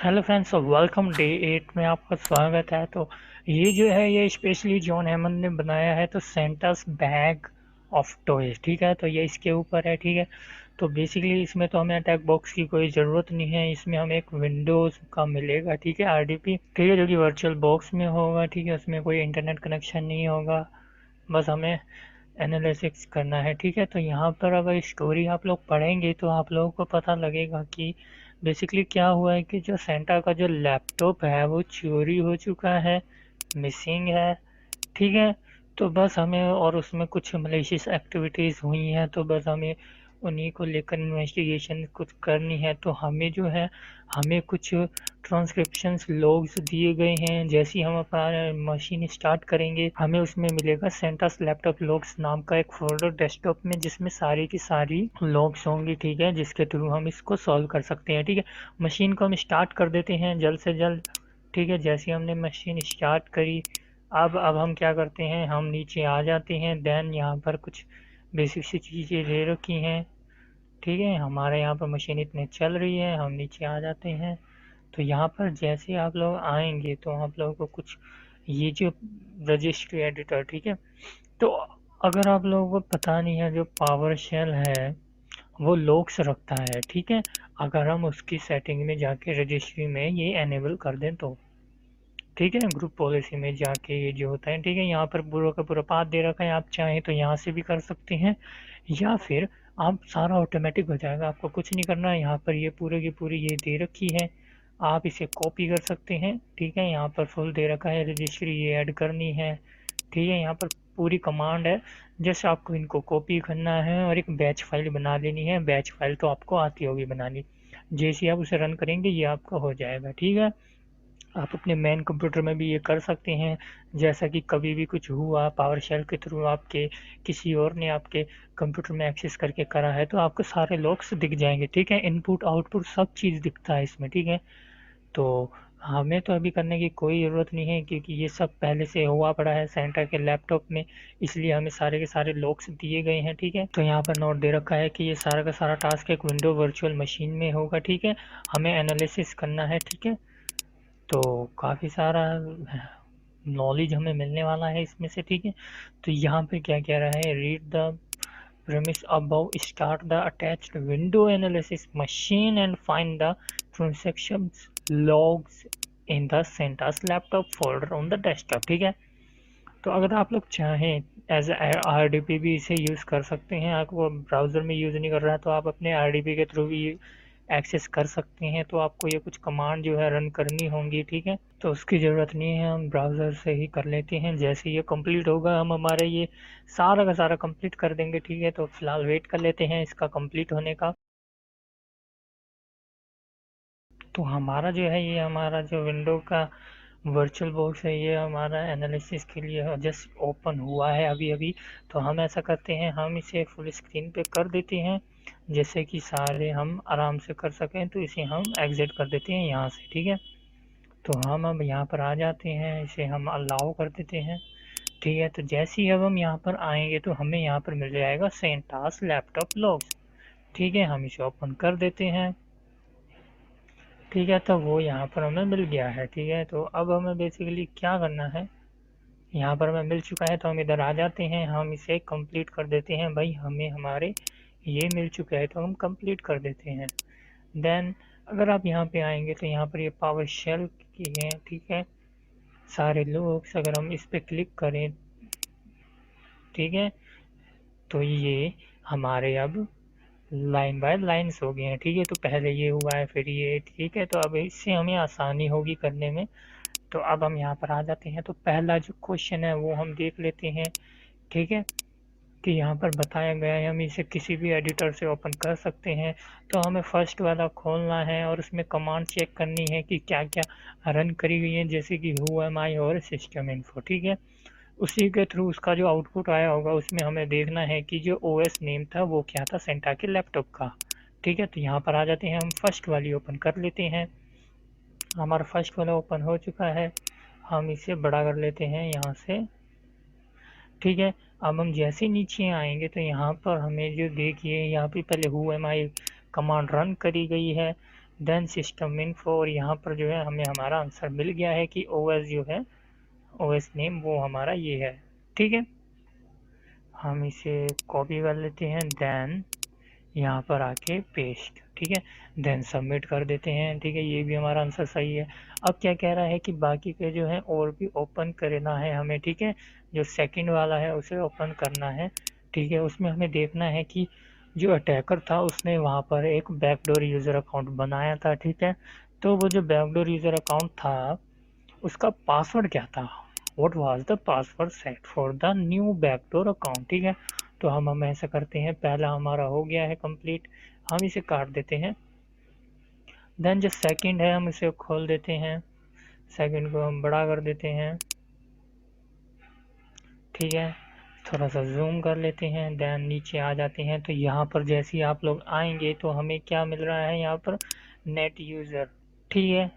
Hello friends, welcome day 8 में आपका स्वागत है। तो ये जो है ये स्पेशली जॉन हैमंड ने बनाया है, तो सेंटास बैग ऑफ टॉयज। ठीक है, तो ये इसके ऊपर है। ठीक है, तो बेसिकली इसमें तो हमें अटैक बॉक्स की कोई ज़रूरत नहीं है। इसमें हमें एक विंडोज़ का मिलेगा, ठीक है, आरडीपी, ठीक है, जो कि वर्चुअल बॉक्स में होगा। ठीक है, उसमें कोई इंटरनेट कनेक्शन नहीं होगा, बस हमें एनालिसिस करना है। ठीक है, तो यहाँ पर अगर स्टोरी आप लोग पढ़ेंगे तो आप लोगों को पता लगेगा कि बेसिकली क्या हुआ है कि जो सेंटा का जो लैपटॉप है वो चोरी हो चुका है, मिसिंग है। ठीक है, तो बस हमें, और उसमें कुछ मलेशियस एक्टिविटीज़ हुई हैं, तो बस हमें उन्हीं को लेकर इन्वेस्टिगेशन कुछ करनी है। तो हमें जो है, हमें कुछ ट्रांसक्रिप्शंस लॉग्स दिए गए हैं। जैसे ही हम अपना मशीन स्टार्ट करेंगे हमें उसमें मिलेगा सेंटास लैपटॉप लॉग्स नाम का एक फोल्डर डेस्कटॉप में, जिसमें सारी की सारी लॉग्स होंगी। ठीक है, जिसके थ्रू हम इसको सॉल्व कर सकते हैं। ठीक है, मशीन को हम स्टार्ट कर देते हैं जल्द से जल्द। ठीक है, जैसे हमने मशीन स्टार्ट करी, अब हम क्या करते हैं, हम नीचे आ जाते हैं। देन यहाँ पर कुछ बेसिक सी चीज़ें दे रखी हैं। ठीक है, हमारे यहाँ पर मशीन इतने चल रही है, हम नीचे आ जाते हैं। तो यहाँ पर जैसे आप लोग आएंगे तो आप लोगों को कुछ ये जो रजिस्ट्री एडिटर, ठीक है, तो अगर आप लोगों को पता नहीं है, जो पावर शेल है वो लॉक्स रखता है। ठीक है, अगर हम उसकी सेटिंग में जाके रजिस्ट्री में ये एनेबल कर दें तो, ठीक है, ग्रुप पॉलिसी में जाके ये जो होता है, ठीक है, यहाँ पर पूरा का पूरा पाथ दे रखा है। आप चाहें तो यहाँ से भी कर सकते हैं, या फिर आप सारा ऑटोमेटिक हो जाएगा, आपको कुछ नहीं करना है। यहाँ पर ये पूरे की पूरी ये दे रखी है, आप इसे कॉपी कर सकते हैं। ठीक है, यहाँ पर फुल दे रखा है, रजिस्ट्री ये ऐड करनी है। ठीक है, यहाँ पर पूरी कमांड है, जैसे आपको इनको कॉपी करना है और एक बैच फाइल बना लेनी है। बैच फाइल तो आपको आती होगी बनानी, जैसे आप उसे रन करेंगे ये आपका हो जाएगा। ठीक है, आप अपने मेन कंप्यूटर में भी ये कर सकते हैं। जैसा कि कभी भी कुछ हुआ पावर शेल के थ्रू, आपके किसी और ने आपके कंप्यूटर में एक्सेस करके करा है, तो आपको सारे लॉग्स दिख जाएंगे। ठीक है, इनपुट आउटपुट सब चीज़ दिखता है इसमें। ठीक है, तो हमें तो अभी करने की कोई ज़रूरत नहीं है, क्योंकि ये सब पहले से हुआ पड़ा है सेंटा के लैपटॉप में, इसलिए हमें सारे के सारे लॉग्स दिए गए हैं। ठीक है, तो यहाँ पर नोट दे रखा है कि ये सारा का सारा टास्क एक विंडो वर्चुअल मशीन में होगा। ठीक है, हमें एनालिसिस करना है। ठीक है, तो काफ़ी सारा नॉलेज हमें मिलने वाला है इसमें से। ठीक है, तो यहाँ पे क्या कह रहा है, read the premise above, start the attached window analysis machine and find the transactions logs in the CentOS laptop folder on the desktop। ठीक है, तो अगर आप लोग चाहें एज आर डी पी भी इसे यूज़ कर सकते हैं। आपको ब्राउज़र में यूज़ नहीं कर रहा है तो आप अपने आर डी पी के थ्रू भी एक्सेस कर सकते हैं। तो आपको ये कुछ कमांड जो है रन करनी होंगी। ठीक है, तो उसकी ज़रूरत नहीं है, हम ब्राउज़र से ही कर लेते हैं। जैसे ये कंप्लीट होगा हम हमारे ये सारा का सारा कंप्लीट कर देंगे। ठीक है, तो फिलहाल वेट कर लेते हैं इसका कंप्लीट होने का। तो हमारा जो है ये हमारा जो विंडो का वर्चुअल बॉक्स है, ये हमारा एनालिसिस के लिए जस्ट ओपन हुआ है अभी अभी। तो हम ऐसा करते हैं, हम इसे फुल स्क्रीन पे कर देते हैं, जैसे कि सारे हम आराम से कर सकें। तो इसे हम एग्जिट कर देते हैं यहाँ से। ठीक है, तो हम अब यहाँ पर आ जाते हैं, इसे हम अलाउ कर देते हैं। ठीक है, तो जैसे ही अब हम यहाँ पर आएंगे तो हमें यहाँ पर मिल जाएगा सेंटास लैपटॉप लॉग्स। ठीक है, हम इसे ओपन कर देते हैं। ठीक है, तो वो यहाँ पर हमें मिल गया है। ठीक है, तो अब हमें बेसिकली क्या करना है, यहाँ पर हमें मिल चुका है तो हम इधर आ जाते हैं, हम इसे कंप्लीट कर देते हैं। भाई हमें हमारे ये मिल चुका है तो हम कंप्लीट कर देते हैं। देन अगर आप यहाँ पे आएंगे तो यहाँ पर ये पावर शेल की है। ठीक है, सारे लोग अगर हम इस पर क्लिक करें, ठीक है, तो ये हमारे अब लाइन बाय लाइन्स हो गए हैं। ठीक है, तो पहले ये हुआ है फिर ये। ठीक है, तो अब इससे हमें आसानी होगी करने में। तो अब हम यहाँ पर आ जाते हैं, तो पहला जो क्वेश्चन है वो हम देख लेते हैं। ठीक है, कि यहाँ पर बताया गया है हम इसे किसी भी एडिटर से ओपन कर सकते हैं। तो हमें फर्स्ट वाला खोलना है और उसमें कमांड चेक करनी है कि क्या क्या रन करी गई है, जैसे कि हु एम आई और सिस्टम इन्फो। ठीक है, उसी के थ्रू उसका जो आउटपुट आया होगा उसमें हमें देखना है कि जो ओएस नेम था वो क्या था सेंटा के लैपटॉप का। ठीक है, तो यहाँ पर आ जाते हैं, हम फर्स्ट वाली ओपन कर लेते हैं। हमारा फर्स्ट वाला ओपन हो चुका है, हम इसे बड़ा कर लेते हैं यहाँ से। ठीक है, अब हम जैसे नीचे आएंगे तो यहाँ पर हमें जो देखिए, यहाँ पे पहले who am I command run करी गई है। देन सिस्टम इन्फो, और यहाँ पर जो है हमें हमारा आंसर मिल गया है कि ओएस जो है, ओएस नेम वो हमारा ये है। ठीक है, हम इसे कॉपी कर लेते हैं, देन यहाँ पर आके पेस्ट। ठीक है, देन सबमिट कर देते हैं। ठीक है, ये भी हमारा आंसर सही है। अब क्या कह रहा है कि बाकी के जो है और भी ओपन करना है हमें। ठीक है, जो सेकंड वाला है उसे ओपन करना है। ठीक है, उसमें हमें देखना है कि जो अटैकर था उसने वहाँ पर एक बैकडोर यूज़र अकाउंट बनाया था। ठीक है, तो वो जो बैकडोर यूज़र अकाउंट था उसका पासवर्ड क्या था, what was the password set for the new backdoor account. ठीक है, तो हम ऐसा करते हैं, पहला हमारा हो गया है कंप्लीट, हम इसे काट देते हैं। देन जो सेकंड है हम इसे खोल देते हैं, सेकंड को हम बड़ा कर देते हैं। ठीक है, थोड़ा सा जूम कर लेते हैं, देन नीचे आ जाते हैं। तो यहाँ पर जैसे ही आप लोग आएंगे तो हमें क्या मिल रहा है यहाँ पर, नेट यूज़र। ठीक है,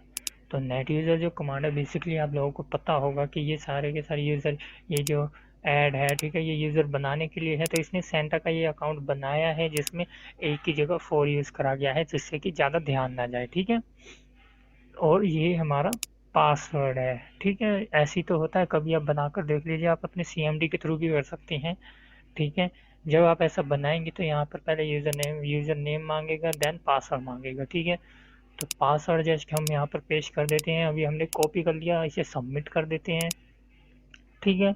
तो नेट यूज़र जो कमांड है बेसिकली आप लोगों को पता होगा कि ये सारे के सारे यूज़र, ये जो ऐड है, ठीक है, ये यूज़र बनाने के लिए है। तो इसने सेंटा का ये अकाउंट बनाया है जिसमें एक की जगह 4 यूज़ करा गया है जिससे कि ज़्यादा ध्यान ना जाए। ठीक है, और ये हमारा पासवर्ड है। ठीक है, ऐसी तो होता है, कभी आप बनाकर देख लीजिए, आप अपने सीएमडी के थ्रू भी कर सकते हैं। ठीक है, जब आप ऐसा बनाएंगे तो यहाँ पर पहले यूज़र नेम मांगेगा, देन पासवर्ड मांगेगा। ठीक है, तो पासवर्ड जस्ट हम यहाँ पर पेस्ट कर देते हैं, अभी हमने कॉपी कर लिया, इसे सबमिट कर देते हैं। ठीक है,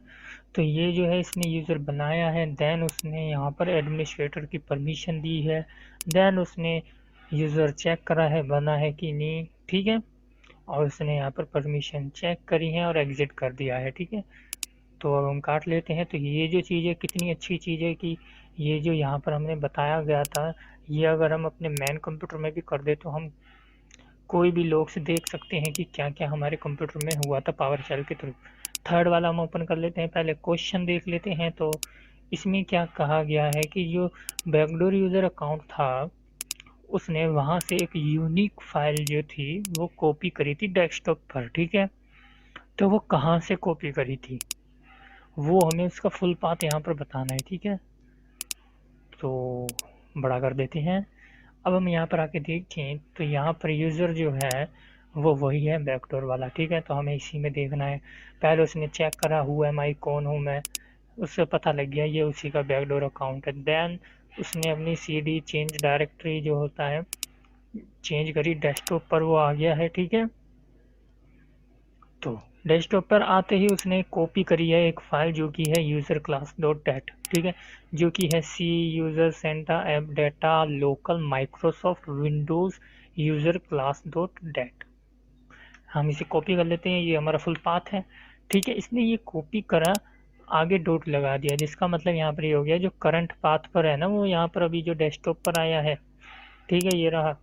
तो ये जो है इसने यूज़र बनाया है, देन उसने यहाँ पर एडमिनिस्ट्रेटर की परमिशन दी है, देन उसने यूज़र चेक करा है बना है कि नहीं। ठीक है, और उसने यहाँ पर परमिशन चेक करी है और एग्जिट कर दिया है। ठीक है, तो अब हम काट लेते हैं। तो ये जो चीज़ है कितनी अच्छी चीज़ है कि ये जो यहाँ पर हमने बताया गया था, ये अगर हम अपने मेन कंप्यूटर में भी कर दे तो हम कोई भी लोग से देख सकते हैं कि क्या क्या हमारे कंप्यूटर में हुआ था पावर शेल के थ्रू। थर्ड वाला हम ओपन कर लेते हैं, पहले क्वेश्चन देख लेते हैं। तो इसमें क्या कहा गया है कि जो बैकडोर यूज़र अकाउंट था उसने वहाँ से एक यूनिक फाइल जो थी वो कॉपी करी थी डेस्कटॉप पर। ठीक है, तो वो कहाँ से कॉपी करी थी वो हमें उसका फुल पाथ यहाँ पर बताना है। ठीक है, तो बड़ा कर देते हैं। अब हम यहाँ पर आके देखें तो यहाँ पर यूज़र जो है वो वही है बैकडोर वाला। ठीक है, तो हमें इसी में देखना है। पहले उसने चेक करा हु एम आई, कौन हूँ मैं, उससे पता लग गया ये उसी का बैकडोर अकाउंट है। देन उसने अपनी सीडी चेंज डायरेक्टरी जो होता है चेंज करी, डेस्कटॉप पर वो आ गया है। ठीक है, तो डेस्कटॉप पर आते ही उसने कॉपी करी है एक फाइल जो कि है यूजर क्लास डॉट डेट। ठीक है, जो कि है C user Santa app data local Microsoft Windows user class dot dat. हम इसे कॉपी कर लेते हैं, ये हमारा फुल पाथ है। ठीक है, इसने ये कॉपी करा, आगे डॉट लगा दिया, जिसका मतलब यहाँ पर ये हो गया जो करंट पाथ पर है ना वो यहाँ पर अभी जो डेस्कटॉप पर आया है। ठीक है, ये रहा,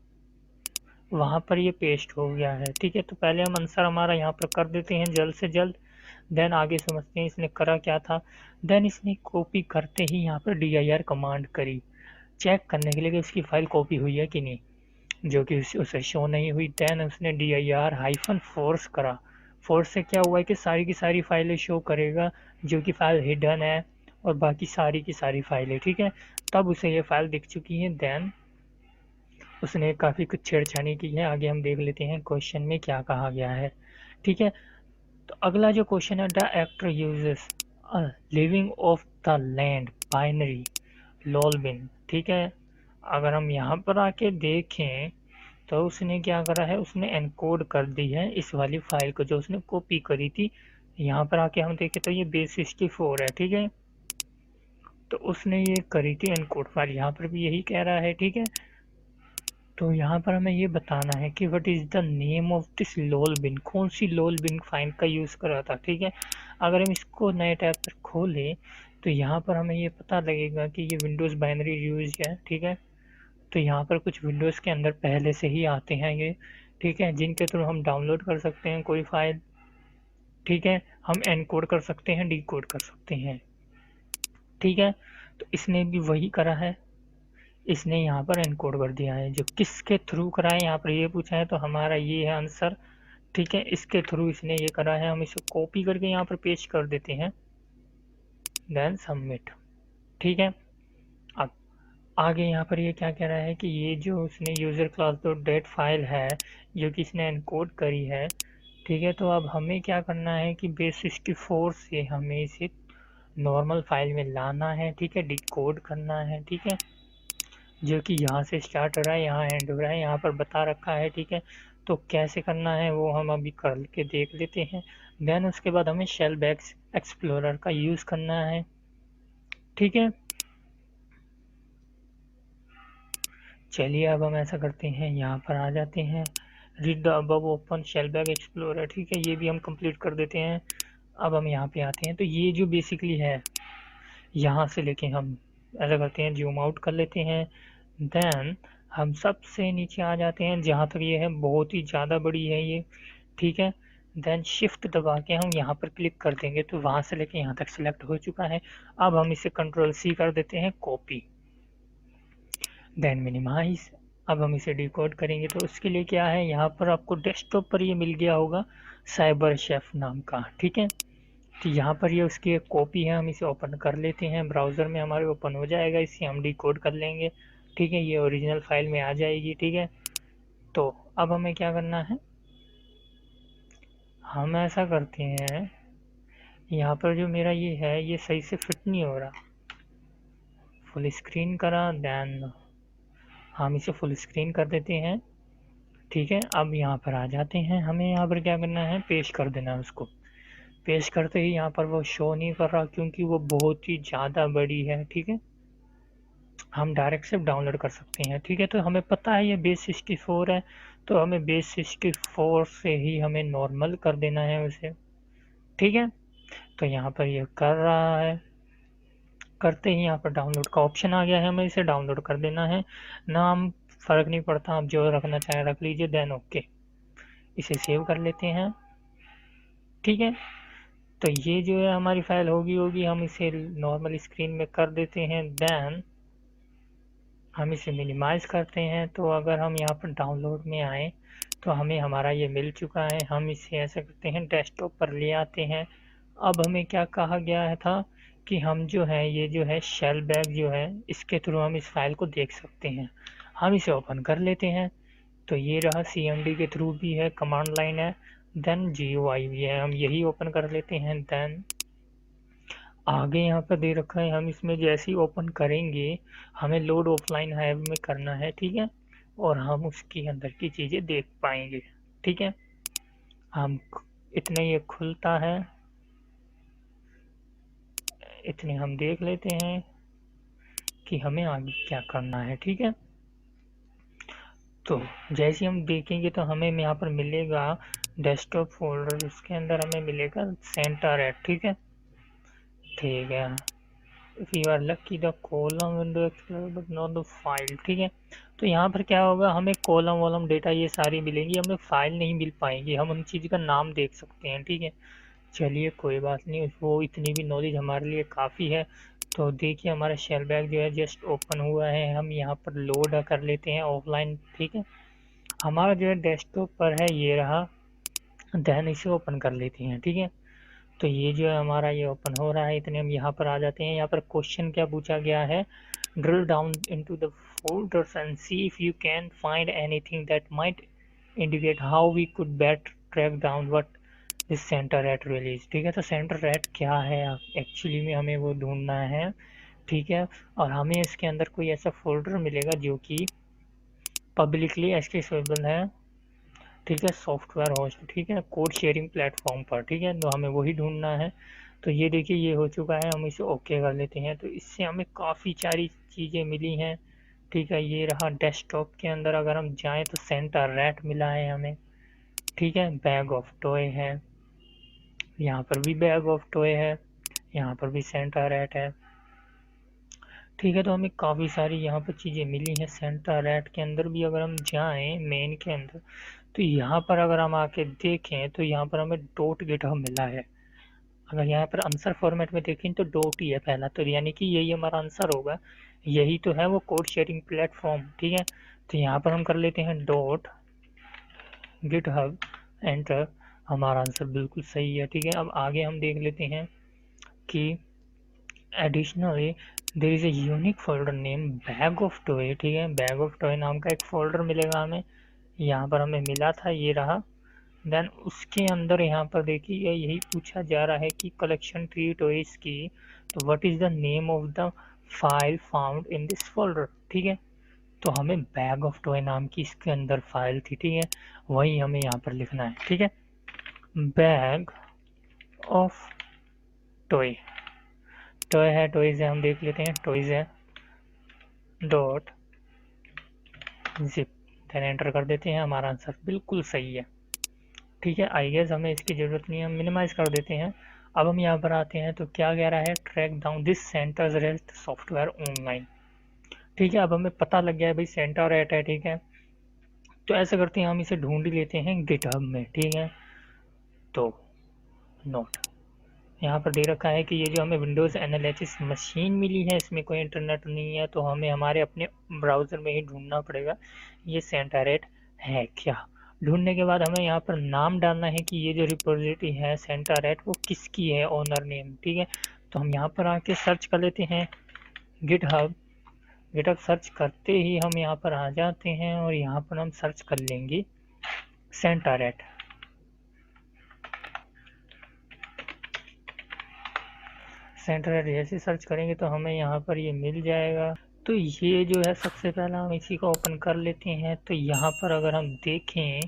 वहाँ पर ये पेस्ट हो गया है। ठीक है, तो पहले हम आंसर हमारा यहाँ पर कर देते हैं जल्द से जल्द, देन आगे समझते हैं इसने करा क्या था। देन इसने कॉपी करते ही यहाँ पर dir कमांड करी चेक करने के लिए कि उसकी फाइल कॉपी हुई है कि नहीं, जो कि उसे शो नहीं हुई। देन उसने dir हाइफन फोर्स करा, फोर्स से क्या हुआ है कि सारी की सारी फाइलें शो करेगा जो कि फाइल हिडन है और बाकी सारी की सारी फाइलें। ठीक है, तब उसे ये फाइल दिख चुकी है। देन उसने काफ़ी कुछ छेड़छाड़ी की है, आगे हम देख लेते हैं क्वेश्चन में क्या कहा गया है। ठीक है, तो अगला जो क्वेश्चन है, the actor uses living off the land binary lol bin. ठीक है, अगर हम यहाँ पर आके देखें तो उसने क्या करा है, उसने एनकोड कर दी है इस वाली फाइल को जो उसने कॉपी करी थी। यहाँ पर आके हम देखें तो ये बेस 64 है। ठीक है, तो उसने ये करी थी एनकोड फाइल, यहाँ पर भी यही कह रहा है। ठीक है, तो यहाँ पर हमें ये बताना है कि what is the name of this lol bin, कौन सी लोल बिन फाइंड का यूज़ करा था। ठीक है, अगर हम इसको नए टैब पर खोलें तो यहाँ पर हमें ये पता लगेगा कि ये विंडोज़ बाइनरी यूज है। ठीक है, तो यहाँ पर कुछ विंडोज़ के अंदर पहले से ही आते हैं ये। ठीक है, जिनके थ्रू हम डाउनलोड कर सकते हैं कोई फाइल। ठीक है, हम एनकोड कर सकते हैं, डीकोड कर सकते हैं। ठीक है, तो इसने भी वही करा है, इसने यहाँ पर एनकोड कर दिया है। जो किसके थ्रू करा है यहाँ पर ये पूछा है, तो हमारा ये है आंसर। ठीक है, इसके थ्रू इसने ये करा है, हम इसे कॉपी करके यहाँ पर पेस्ट कर देते हैं, देन सबमिट। ठीक है, अब आगे यहाँ पर ये क्या कह रहा है कि ये जो उसने user class dot dat file है जो कि इसने एनकोड करी है, ठीक है। तो अब हमें क्या करना है कि बेस 64 से हमें इसे नॉर्मल फाइल में लाना है, ठीक है, डिकोड करना है, ठीक है, जो कि यहाँ से स्टार्ट हो रहा है, यहाँ एंड हो रहा है, यहाँ पर बता रखा है, ठीक है। तो कैसे करना है वो हम अभी कर के देख लेते हैं। देन उसके बाद हमें शेल बैक्स एक्सप्लोरर का यूज़ करना है, ठीक है। चलिए अब हम ऐसा करते हैं, यहाँ पर आ जाते हैं, read the above open shell bag explorer, ठीक है, ये भी हम कंप्लीट कर देते हैं। अब हम यहाँ पे आते हैं, तो ये जो बेसिकली है, यहाँ से लेके हम ऐसा करते हैं, जूम आउट कर लेते हैं। देन हम सबसे नीचे आ जाते हैं, जहाँ तक ये है बहुत ही ज़्यादा बड़ी है ये, ठीक है। देन शिफ्ट दबा के हम यहाँ पर क्लिक कर देंगे तो वहाँ से लेके यहाँ तक सिलेक्ट हो चुका है। अब हम इसे कंट्रोल सी कर देते हैं, कॉपी, देन मिनिमाइज। अब हम इसे डिकोड करेंगे तो उसके लिए क्या है, यहाँ पर आपको डेस्कटॉप पर ये मिल गया होगा साइबर शेफ नाम का, ठीक है। तो यहाँ पर ये उसकी एक कॉपी है, हम इसे ओपन कर लेते हैं, ब्राउज़र में हमारे ओपन हो जाएगा, इसे हम डिकोड कर लेंगे, ठीक है, ये ओरिजिनल फाइल में आ जाएगी, ठीक है। तो अब हमें क्या करना है, हम ऐसा करते हैं, यहाँ पर जो मेरा ये है ये सही से फिट नहीं हो रहा, फुल स्क्रीन करा, देन हम इसे फुल स्क्रीन कर देते हैं, ठीक है। अब यहाँ पर आ जाते हैं, हमें यहाँ पर क्या करना है, पेस्ट कर देना है उसको। पेस्ट करते ही यहाँ पर वो शो नहीं कर रहा क्योंकि वो बहुत ही ज़्यादा बड़ी है, ठीक है। हम डायरेक्ट से डाउनलोड कर सकते हैं, ठीक है। तो हमें पता है ये बेस 64 है, तो हमें बेस 64 से ही हमें नॉर्मल कर देना है उसे, ठीक है। तो यहाँ पर ये कर रहा है, करते ही यहाँ पर डाउनलोड का ऑप्शन आ गया है, हमें इसे डाउनलोड कर देना है। नाम फ़र्क नहीं पड़ता, आप जो रखना चाहें रख लीजिए, देन ओके, इसे सेव कर लेते हैं, ठीक है। तो ये जो है हमारी फाइल होगी होगी हम इसे नॉर्मल स्क्रीन में कर देते हैं, देन हम इसे मिनिमाइज करते हैं। तो अगर हम यहाँ पर डाउनलोड में आए तो हमें हमारा ये मिल चुका है, हम इसे ऐसा करते हैं डेस्कटॉप पर ले आते हैं। अब हमें क्या कहा गया था कि हम जो है ये जो है शेल बैग जो है इसके थ्रू हम इस फाइल को देख सकते हैं, हम इसे ओपन कर लेते हैं। तो ये रहा, cmd के थ्रू भी है, कमांड लाइन है, देन GUI भी है, हम यही ओपन कर लेते हैं। देन आगे यहाँ पर दे रखा है, हम इसमें जैसे ही ओपन करेंगे हमें लोड ऑफलाइन हाइव में करना है, ठीक है, और हम उसके अंदर की चीज़ें देख पाएंगे, ठीक है। हम इतने ये खुलता है, इतने हम देख लेते हैं कि हमें आगे क्या करना है, ठीक है। तो जैसे हम देखेंगे तो हमें यहाँ पर मिलेगा डेस्कटॉप फोल्डर, उसके अंदर हमें मिलेगा सेंटर एट, ठीक है, ठीक है। If you are lucky the column window explorer but not the file, ठीक है। तो यहाँ पर क्या होगा, हमें कॉलम वॉलम डेटा ये सारी मिलेंगी, हमें फाइल नहीं मिल पाएंगी, हम उन चीज़ का नाम देख सकते हैं, ठीक है। चलिए कोई बात नहीं, वो इतनी भी नॉलेज हमारे लिए काफ़ी है। तो देखिए हमारा शेल बैग जो है जस्ट ओपन हुआ है, हम यहाँ पर लोड कर लेते हैं ऑफलाइन, ठीक है। हमारा जो है डेस्कटॉप पर है, ये रहा, देन इसे ओपन कर लेते हैं, ठीक है। तो ये जो है हमारा ये ओपन हो रहा है, इतने हम यहाँ पर आ जाते हैं। यहाँ पर क्वेश्चन क्या पूछा गया है, drill down into the folders and see if you can find anything that might indicate how we could bet track down what this center at release, ठीक है। तो सेंटर एट क्या है एक्चुअली में हमें वो ढूंढना है, ठीक है। और हमें इसके अंदर कोई ऐसा फोल्डर मिलेगा जो कि पब्लिकली एक्सेसिबल है, ठीक है, सॉफ्टवेयर होस्ट, ठीक है, कोड शेयरिंग प्लेटफॉर्म पर, ठीक है। तो हमें वही ढूंढना है। तो ये देखिए ये हो चुका है, हम इसे ओके कर लेते हैं। तो इससे हमें काफ़ी सारी चीज़ें मिली हैं, ठीक है। ये रहा डेस्कटॉप के अंदर, अगर हम जाएं तो सेंटर रैट मिला है हमें, ठीक है, बैग ऑफ टॉय है, यहाँ पर भी बैग ऑफ टॉय है, यहाँ पर भी सेंटर रैट है, ठीक है। तो हमें काफ़ी सारी यहाँ पर चीज़ें मिली हैं। सेंटर रैट के अंदर भी अगर हम जाएं मेन के अंदर, तो यहाँ पर अगर हम आके देखें तो यहाँ पर हमें डॉट गिटहब मिला है। अगर यहाँ पर आंसर फॉर्मेट में देखें तो डॉट ही है पहला, तो यानी कि यही हमारा आंसर होगा, यही तो है वो कोड शेयरिंग प्लेटफॉर्म, ठीक है। तो यहाँ पर हम कर लेते हैं डॉट गिटहब, एंटर, हमारा आंसर बिल्कुल सही है, ठीक है। अब आगे हम देख लेते हैं कि additionally there is a unique folder name bag of toy, ठीक है, बैग ऑफ टॉय नाम का एक फोल्डर मिलेगा हमें, यहाँ पर हमें मिला था, ये रहा। देन उसके अंदर यहाँ पर देखिए यही पूछा जा रहा है कि कलेक्शन ट्री टॉयज की, तो what is the name of the file found in this folder, ठीक है। तो हमें बैग ऑफ टॉय नाम की इसके अंदर फाइल थी, ठीक है, वही हमें यहाँ पर लिखना है, ठीक है। बैग ऑफ टॉय, टॉय है, टॉयज है, हम देख लेते हैं, टॉयज है डॉट जिप, देन एंटर कर देते हैं, हमारा आंसर बिल्कुल सही है, ठीक है। आई गेस हमें इसकी ज़रूरत नहीं है, हम मिनिमाइज़ कर देते हैं। अब हम यहाँ पर आते हैं तो क्या कह रहा है, track down this centres rest software online, ठीक है। अब हमें पता लग गया है भाई सेंटर रेट है, ठीक है। तो ऐसा करते हैं हम इसे ढूंढ लेते हैं गिटहब में, ठीक है। तो नोट यहाँ पर दे रखा है कि ये जो हमें विंडोज़ एनालिसिस मशीन मिली है इसमें कोई इंटरनेट नहीं है, तो हमें हमारे अपने ब्राउज़र में ही ढूंढना पड़ेगा ये सेंटारेट है क्या। ढूंढने के बाद हमें यहाँ पर नाम डालना है कि ये जो रिपोजिटरी है सेंटारेट वो किसकी है, ओनर नेम, ठीक है। तो हम यहाँ पर आके सर्च कर लेते हैं गिटहब, गिटहब सर्च करते ही हम यहाँ पर आ जाते हैं और यहाँ पर हम सर्च कर लेंगे सेंटारेट। सेंटर जैसे सर्च करेंगे तो हमें यहाँ पर ये मिल जाएगा। तो ये जो है सबसे पहला हम इसी को ओपन कर लेते हैं। तो यहाँ पर अगर हम देखें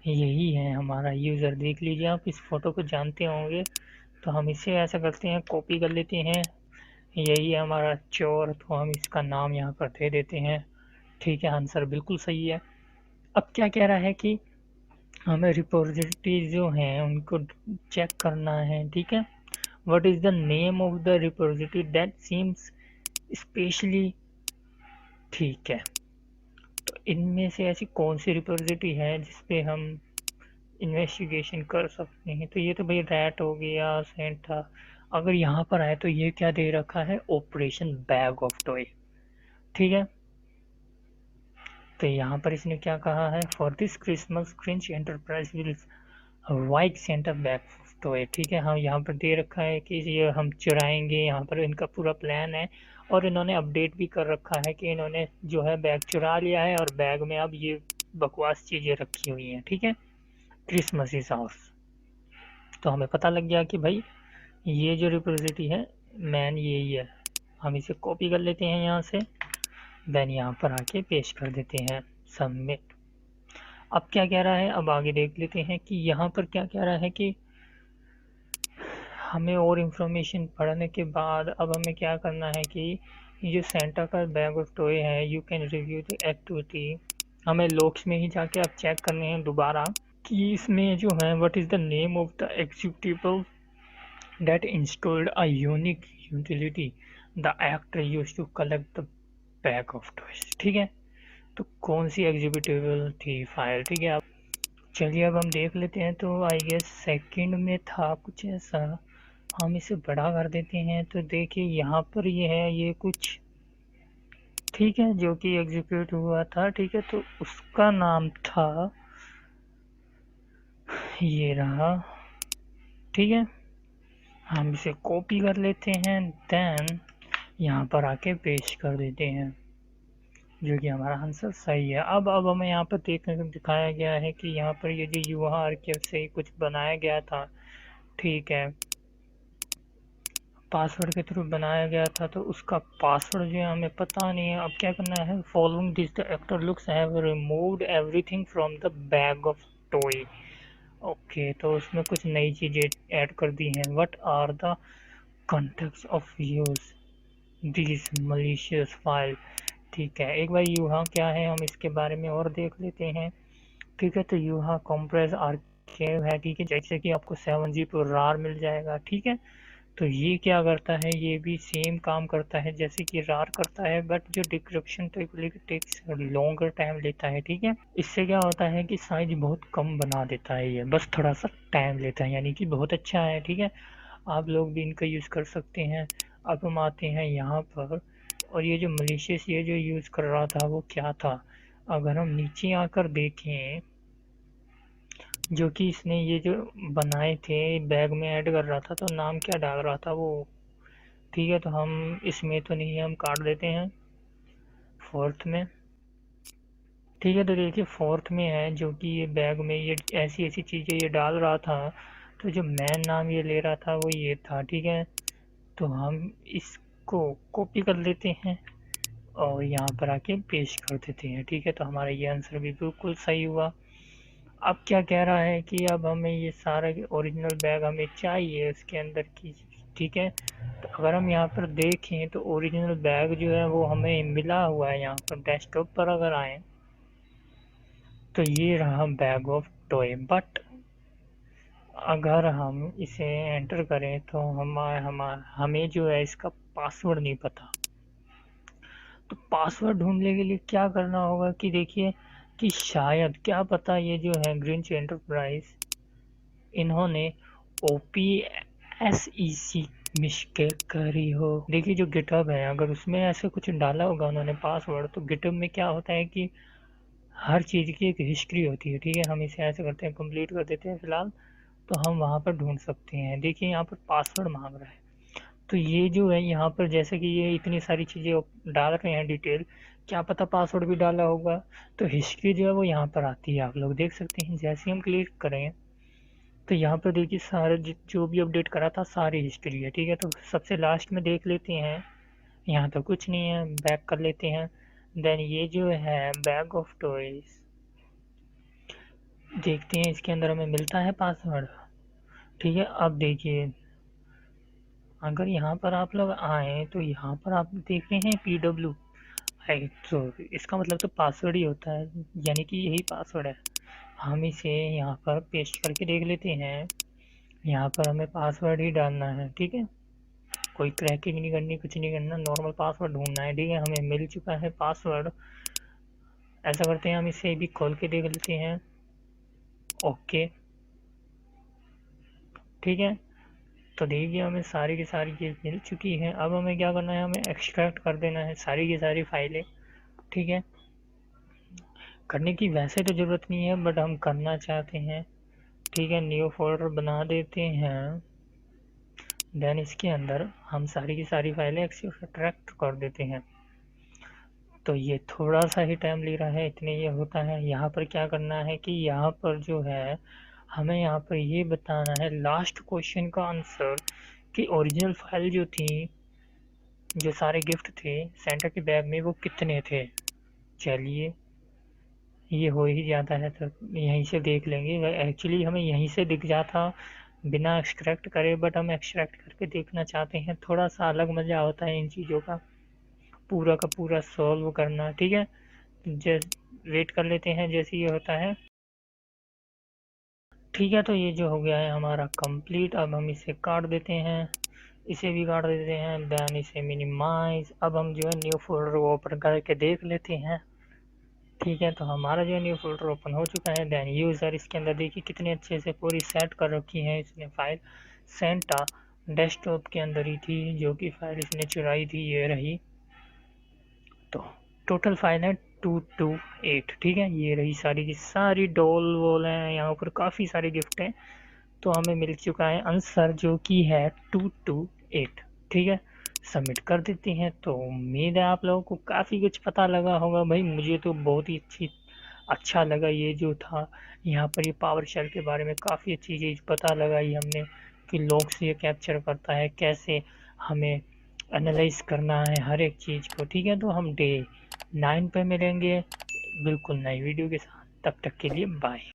यही है हमारा यूज़र, देख लीजिए आप इस फोटो को जानते होंगे। तो हम इसे ऐसा करते हैं कॉपी कर लेते हैं, यही है हमारा चोर, तो हम इसका नाम यहाँ पर दे देते हैं, ठीक है। आंसर बिल्कुल सही है। अब क्या कह रहा है कि हमें रिपोजिटरी जो हैं उनको चेक करना है, ठीक है। What is the name of the repository that seems especially, ठीक है। तो इनमें से ऐसी कौन सी रिपोजिटरी है जिसपे हम इन्वेस्टिगेशन कर सकते हैं। तो ये तो भाई रैट हो गया, सेंटा। अगर यहाँ पर आए तो ये क्या दे रखा है, ऑपरेशन बैग ऑफ टॉय, ठीक है। तो यहाँ पर इसने क्या कहा है, for this Christmas cringe enterprise will white centre bag toy, ठीक है। हाँ यहाँ पर दे रखा है कि ये हम चुराएंगे, यहाँ पर इनका पूरा प्लान है। और इन्होंने अपडेट भी कर रखा है कि इन्होंने जो है बैग चुरा लिया है और बैग में अब ये बकवास चीज़ें रखी हुई हैं, ठीक है, क्रिसमस इज हाउस। तो हमें पता लग गया कि भाई ये जो रिपोजिटरी है मैन यही है। हम इसे कॉपी कर लेते हैं यहाँ से, देन यहाँ पर आके पेश कर देते हैं सबमिट। अब क्या कह रहा है, अब आगे देख लेते हैं कि यहाँ पर क्या कह रहा है कि हमें और इन्फॉर्मेशन पढ़ने के बाद अब हमें क्या करना है कि ये जो सेंटा का बैग ऑफ टॉय है, you can review the activity, हमें लॉग्स में ही जाके अब चेक करने हैं दोबारा कि इसमें जो है what is the name of the executive that installed a unique utility the actor used to collect the bag of toys, ठीक है। तो कौन सी एग्जीक्यूटिव थी फाइल, ठीक है। अब चलिए अब हम देख लेते हैं। तो आई गेस सेकंड में था कुछ ऐसा, हम इसे बड़ा कर देते हैं। तो देखिए यहाँ पर ये है, ये कुछ ठीक है जो कि एग्जीक्यूट हुआ था, ठीक है। तो उसका नाम था, ये रहा, ठीक है। हम इसे कॉपी कर लेते हैं, देन यहाँ पर आके पेस्ट कर देते हैं, जो कि हमारा आंसर सही है। अब हमें यहाँ पर देखने को दिखाया गया है कि यहाँ पर ये जो यूहा आर्काइव से कुछ बनाया गया था, ठीक है, पासवर्ड के थ्रू बनाया गया था। तो उसका पासवर्ड जो है हमें पता नहीं है। अब क्या करना है, following this the actor looks have removed everything from the bag of toy, okay. तो उसमें कुछ नई चीज़ें ऐड कर दी हैं। What are the context of use this malicious file, ठीक है। एक बार यूहा क्या है हम इसके बारे में और देख लेते हैं, ठीक है। तो यूहा कॉम्प्रेस आर्काइव है, ठीक है, जैसे कि आपको 7zip रार मिल जाएगा, ठीक है। तो ये क्या करता है, ये भी सेम काम करता है जैसे कि रार करता है, बट जो डिक्रिप्शन टेक्स लॉन्गर टाइम लेता है, ठीक है। इससे क्या होता है कि साइज बहुत कम बना देता है, ये बस थोड़ा सा टाइम लेता है, यानी कि बहुत अच्छा है, ठीक है। आप लोग भी इनका यूज़ कर सकते हैं। अब हम आते हैं यहाँ पर, और ये जो मलिशियस ये जो यूज़ कर रहा था वो क्या था। अगर हम नीचे आकर देखें, जो कि इसने ये जो बनाए थे बैग में ऐड कर रहा था, तो नाम क्या डाल रहा था वो, ठीक है, तो हम इसमें तो नहीं है, हम काट देते हैं फोर्थ में। ठीक है, तो देखिए फोर्थ में है जो कि ये बैग में ये ऐसी ऐसी चीज़ें ये डाल रहा था, तो जो मैन नाम ये ले रहा था वो ये था। ठीक है, तो हम इसको कॉपी कर लेते हैं और यहाँ पर आके पेस्ट कर देते हैं। ठीक है, तो हमारा ये आंसर भी बिल्कुल सही हुआ। अब क्या कह रहा है कि अब हमें ये सारा ओरिजिनल बैग हमें चाहिए उसके अंदर की। ठीक है, तो अगर हम यहाँ पर देखें तो ओरिजिनल बैग जो है वो हमें मिला हुआ है। यहाँ पर डेस्कटॉप पर अगर आए तो ये रहा बैग ऑफ टॉय, बट अगर हम इसे एंटर करें तो हमें जो है इसका पासवर्ड नहीं पता। तो पासवर्ड ढूंढने के लिए क्या करना होगा कि देखिए कि शायद क्या पता ये जो है ग्रिंच एंटरप्राइज इन्होंने OPSEC मिस्टेक करी हो। देखिए जो गिटहब है अगर उसमें ऐसे कुछ डाला होगा उन्होंने पासवर्ड, तो गिटहब में क्या होता है कि हर चीज़ की एक हिस्ट्री होती है। ठीक है, हम इसे ऐसे करते हैं, कंप्लीट कर देते हैं फिलहाल, तो हम वहाँ पर ढूंढ सकते हैं। देखिए यहाँ पर पासवर्ड मांग रहा है, तो ये जो है यहाँ पर जैसे कि ये इतनी सारी चीज़ें डाल रहे हैं डिटेल, क्या पता पासवर्ड भी डाला होगा। तो हिस्ट्री जो है वो यहाँ पर आती है, आप लोग देख सकते हैं। जैसे हम क्लिक करें तो यहाँ पर देखिए सारे जो भी अपडेट करा था सारी हिस्ट्री है। ठीक है, तो सबसे लास्ट में देख लेते हैं, यहाँ तो कुछ नहीं है, बैक कर लेते हैं। देन ये जो है बैग ऑफ टॉयज, देखते हैं इसके अंदर हमें मिलता है पासवर्ड। ठीक है, अब देखिए अगर यहाँ पर आप लोग आए तो यहाँ पर आप देख रहे हैं PW है, तो इसका मतलब तो पासवर्ड ही होता है, यानी कि यही पासवर्ड है। हम इसे यहाँ पर पेस्ट करके देख लेते हैं। यहाँ पर हमें पासवर्ड ही डालना है। ठीक है, कोई क्रैकिंग नहीं करनी, कुछ नहीं करना, नॉर्मल पासवर्ड ढूंढना है। ठीक है, हमें मिल चुका है पासवर्ड। ऐसा करते हैं, हम इसे भी खोल के देख लेते हैं। ओके, ठीक है, तो देखिए हमें सारी की सारी चीज़ मिल चुकी है। अब हमें क्या करना है, हमें एक्सट्रैक्ट कर देना है सारी की सारी फाइलें। ठीक है, करने की वैसे तो ज़रूरत नहीं है बट हम करना चाहते हैं। ठीक है, न्यू फोल्डर बना देते हैं। देन इसके अंदर हम सारी की सारी फाइलें एक्सट्रैक्ट कर देते हैं। तो ये थोड़ा सा ही टाइम ले रहा है, इतने ये होता है। यहाँ पर क्या करना है कि यहाँ पर जो है हमें यहाँ पर ये बताना है लास्ट क्वेश्चन का आंसर कि ओरिजिनल फाइल जो थी, जो सारे गिफ्ट थे सेंटा के बैग में, वो कितने थे। चलिए ये हो ही जाता है तो यहीं से देख लेंगे। एक्चुअली हमें यहीं से दिख जाता बिना एक्सट्रैक्ट करे, बट हम एक्सट्रैक्ट करके देखना चाहते हैं। थोड़ा सा अलग मज़ा होता है इन चीज़ों का, पूरा का पूरा सॉल्व करना। ठीक है, वेट कर लेते हैं जैसे ये होता है। ठीक है, तो ये जो हो गया है हमारा कंप्लीट। अब हम इसे काट देते हैं, इसे भी काट देते हैं, देन इसे मिनिमाइज। अब हम जो है न्यू फोल्डर को ओपन करके देख लेते हैं। ठीक है, तो हमारा जो है न्यू फोल्डर ओपन हो चुका है। देन यूज़र, इसके अंदर देखिए कितने अच्छे से पूरी सेट कर रखी है इसने फाइल। सेंटा डेस्कटॉप के अंदर ही थी जो कि फाइल इसने चुराई थी, ये रही। तो टोटल फाइल है 228। ठीक है, ये रही सारी की सारी डॉल वॉल हैं, यहाँ पर काफ़ी सारे गिफ्ट हैं। तो हमें मिल चुका है आंसर जो कि है 228। ठीक है, सबमिट कर देते हैं। तो उम्मीद है आप लोगों को काफ़ी कुछ पता लगा होगा। भाई मुझे तो बहुत ही अच्छा लगा ये जो था, यहाँ पर ये पावर शेल के बारे में काफ़ी अच्छी चीज़ पता लगाई हमने कि लॉग से ये कैप्चर करता है, कैसे हमें एनालाइज करना है हर एक चीज़ को। ठीक है, तो हम डे 9 पे मिलेंगे बिल्कुल नई वीडियो के साथ। तब तक के लिए बाय।